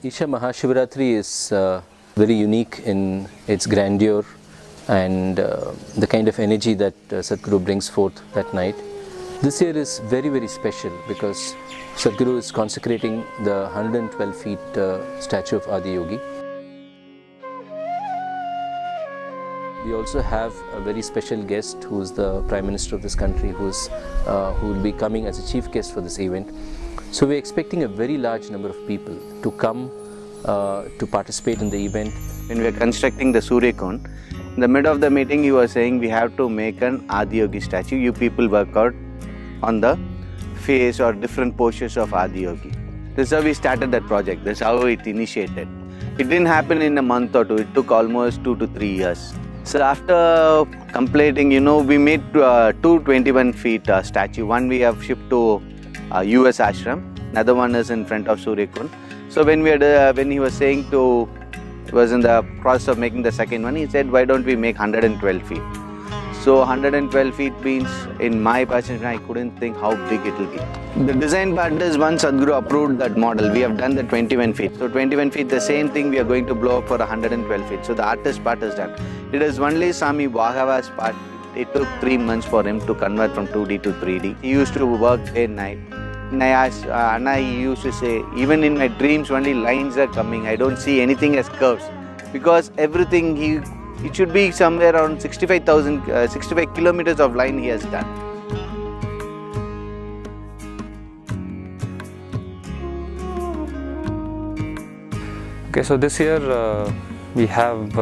Isha Mahashivratri is very unique in its grandeur and the kind of energy that Sadhguru brings forth that night. This year is very, very special because Sadhguru is consecrating the 112 feet statue of Adi Yogi. We also have a very special guest who is the Prime Minister of this country who will be coming as a chief guest for this event. So we're expecting a very large number of people to come to participate in the event. When we are constructing the Surya Cone, in the middle of the meeting he was saying we have to make an Adi Yogi statue. You people work out on the face or different postures of Adi Yogi. This is how we started that project. This is how it initiated. It didn't happen in a month or two. It took almost 2 to 3 years. So after completing, we made two 21 feet statue. One we have shipped to US ashram. Another one is in front of Surya Cone. So when he was saying was in the process of making the second one, he said, why don't we make 112 feet? So 112 feet means, in my perception, I couldn't think how big it will be. The design part is once Sadhguru approved that model, we have done the 21 feet. So 21 feet, the same thing we are going to blow up for 112 feet. So the artist part is done. It is only Swami Bhagava's part. It took 3 months for him to convert from 2D to 3D. He used to work day and night. And I asked Anna, he used to say, even in my dreams only lines are coming. I don't see anything as curves. Because everything, it should be somewhere around 65 kilometers of line he has done. Okay, so this year we have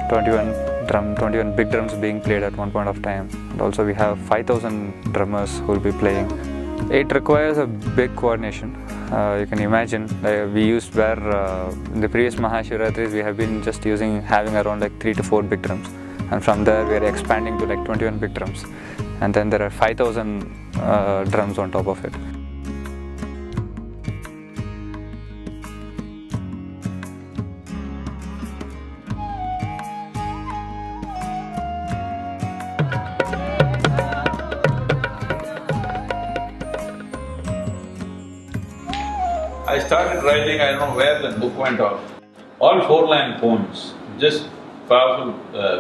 21 big drums being played at one point of time. And also we have 5,000 drummers who will be playing. It requires a big coordination. You can imagine we used where in the previous Mahashivratris we have been just having around like 3 to 4 big drums, and from there we are expanding to like 21 big drums, and then there are 5,000 drums on top of it. I started writing, I don't know where that book went off. All 4-line poems, just powerful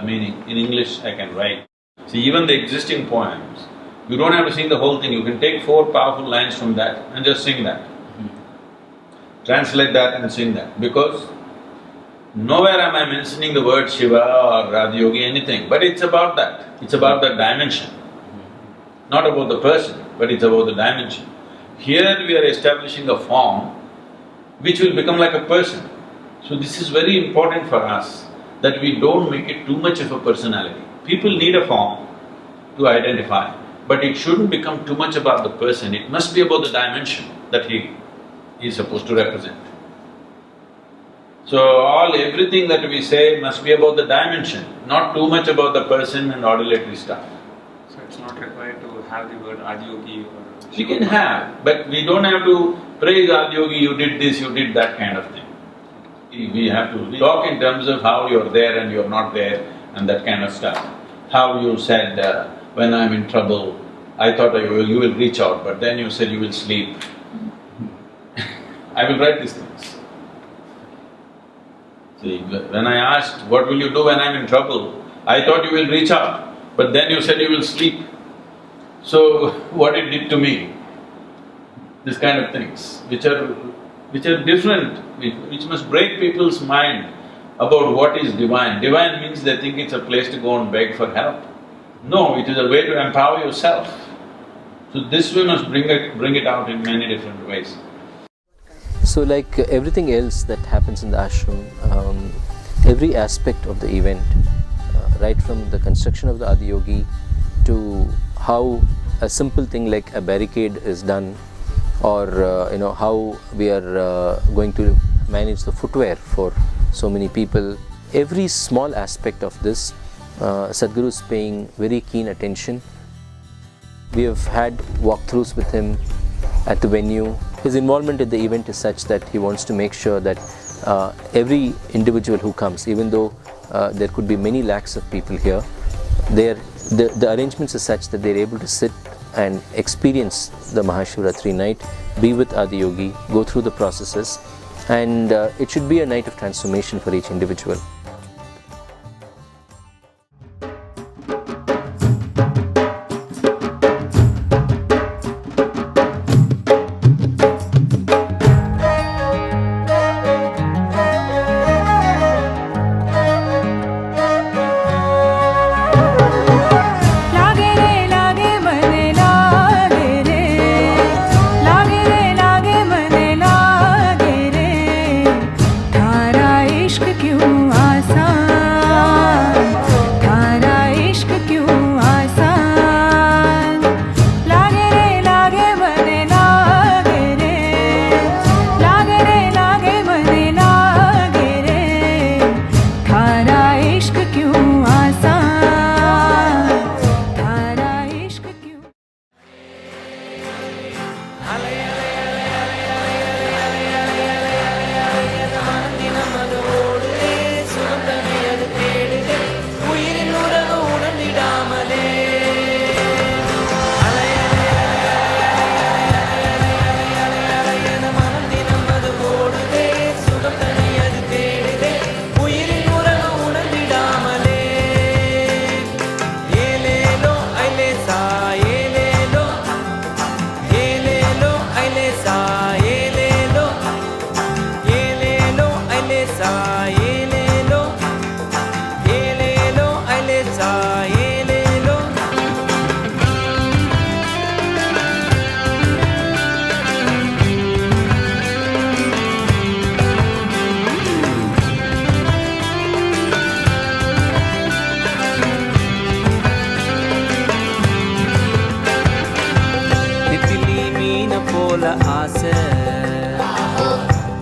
meaning. In English I can write. See, even the existing poems, you don't have to sing the whole thing, you can take 4 powerful lines from that and just sing that. Translate that and sing that, because nowhere am I mentioning the word Shiva or Adi Yogi, anything, but it's about that. It's about that dimension. Not about the person, but it's about the dimension. Here we are establishing a form which will become like a person. So this is very important for us, that we don't make it too much of a personality. People need a form to identify, but it shouldn't become too much about the person, it must be about the dimension that he is supposed to represent. So everything that we say must be about the dimension, not too much about the person and ordinary stuff. So it's not required to have the word Adi Yogi or… We can have, but we don't have to praise Adi Yogi, you did this, you did that kind of thing. We have to talk in terms of how you're there and you're not there and that kind of stuff. How you said, when I'm in trouble, I thought you will reach out, but then you said you will sleep. I will write these things. See, when I asked, what will you do when I'm in trouble, I thought you will reach out, but then you said you will sleep. So, what it did to me, this kind of things, which are different, which must break people's mind about what is divine. Divine means they think it's a place to go and beg for help. No, it is a way to empower yourself. So this we must bring it out in many different ways. So like everything else that happens in the ashram, every aspect of the event, right from the construction of the Adi Yogi to how a simple thing like a barricade is done, or how we are going to manage the footwear for so many people. Every small aspect of this, Sadhguru is paying very keen attention. We have had walkthroughs with him at the venue. His involvement in the event is such that he wants to make sure that every individual who comes, even though there could be many lakhs of people here, the arrangements are such that they're able to sit and experience the Mahashivratri night, be with Adi Yogi, go through the processes, and it should be a night of transformation for each individual.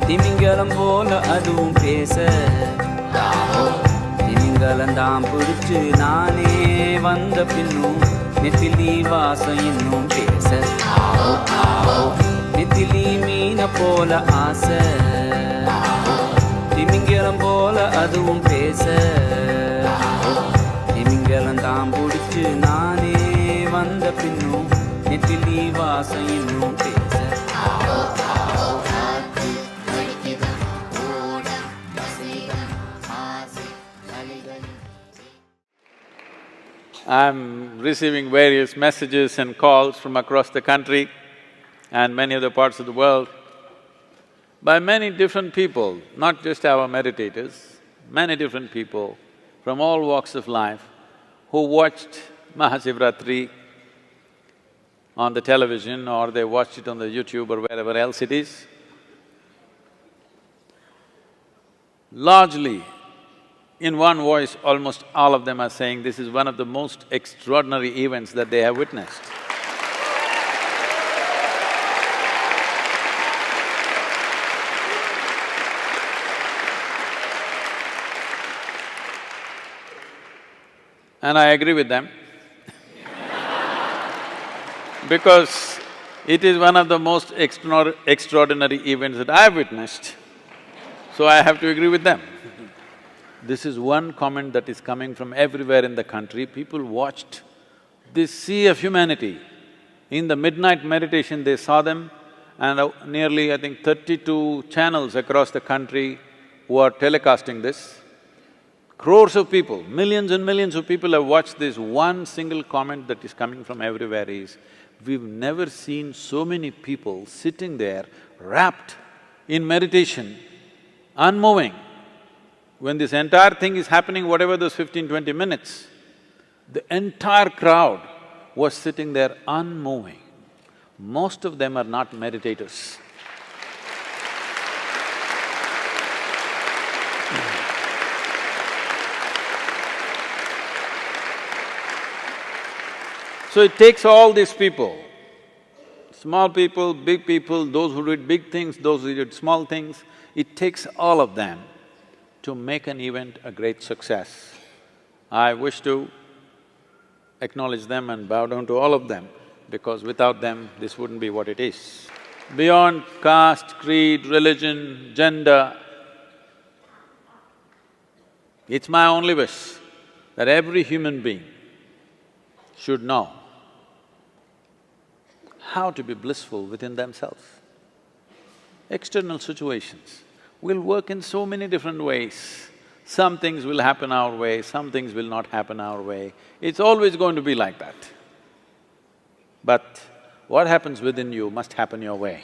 திமிங்கலம் போல அதுவும் பேச திமிங்கலந்தாம் பிடிச்சு நானே வந்த பின்னும் நெத்திலி வாசம் இன்னும் பேச நெத்திலி மீன போல ஆசை திமிங்கலம் போல அதுவும் பேச திமிங்கலந்தாம் பிடிச்சு நானே வந்த பின்னும் நெத்திலி வாசம் இன்னும் பேச I'm receiving various messages and calls from across the country and many other parts of the world by many different people, not just our meditators, many different people from all walks of life who watched Mahashivratri on the television or they watched it on the YouTube or wherever else it is. Largely, in one voice, almost all of them are saying this is one of the most extraordinary events that they have witnessed. And I agree with them because it is one of the most extraordinary events that I have witnessed, so I have to agree with them. This is one comment that is coming from everywhere in the country. People watched this sea of humanity. In the midnight meditation, they saw them, and nearly, I think, 32 channels across the country who are telecasting this. Crores of people, millions and millions of people have watched this. One single comment that is coming from everywhere is, we've never seen so many people sitting there, wrapped in meditation, unmoving. When this entire thing is happening, whatever those 15–20 minutes, the entire crowd was sitting there unmoving. Most of them are not meditators. So it takes all these people, small people, big people, those who did big things, those who did small things, it takes all of them to make an event a great success. I wish to acknowledge them and bow down to all of them because without them, this wouldn't be what it is. Beyond caste, creed, religion, gender, it's my only wish that every human being should know how to be blissful within themselves. External situations will work in so many different ways. Some things will happen our way, some things will not happen our way. It's always going to be like that. But what happens within you must happen your way.